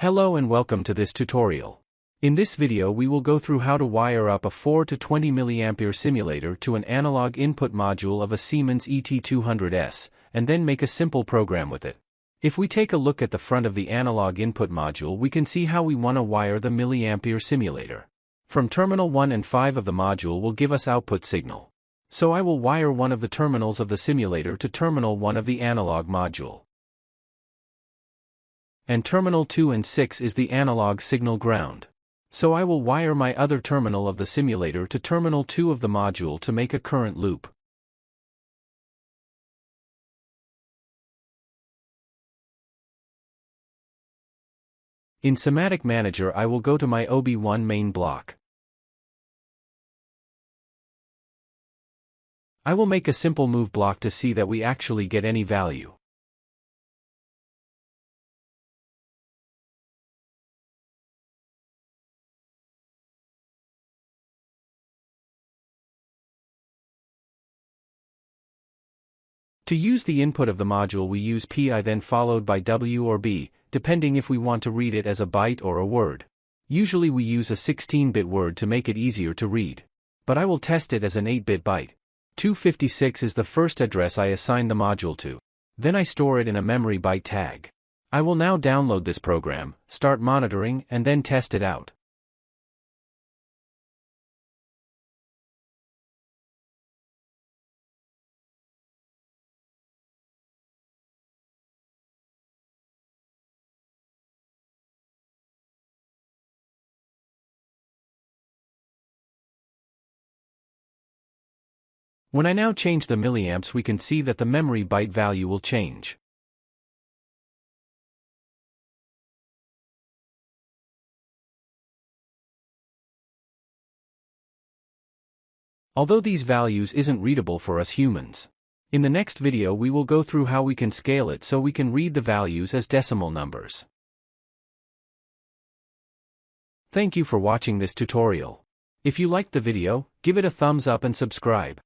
Hello and welcome to this tutorial. In this video we will go through how to wire up a 4 to 20 mA simulator to an analog input module of a Siemens ET200S, and then make a simple program with it. If we take a look at the front of the analog input module, we can see how we want to wire the milliampere simulator. From terminal 1 and 5 of the module will give us output signal. So I will wire one of the terminals of the simulator to terminal 1 of the analog module. And terminal 2 and 6 is the analog signal ground. So I will wire my other terminal of the simulator to terminal 2 of the module to make a current loop. In Simatic Manager I will go to my OB1 main block. I will make a simple move block to see that we actually get any value. To use the input of the module we use PI then followed by W or B, depending if we want to read it as a byte or a word. Usually we use a 16-bit word to make it easier to read. But I will test it as an 8-bit byte. 256 is the first address I assign the module to. Then I store it in a memory byte tag. I will now download this program, start monitoring, and then test it out. When I now change the milliamps, we can see that the memory byte value will change. Although these values isn't readable for us humans. In the next video we will go through how we can scale it so we can read the values as decimal numbers. Thank you for watching this tutorial. If you liked the video, give it a thumbs up and subscribe.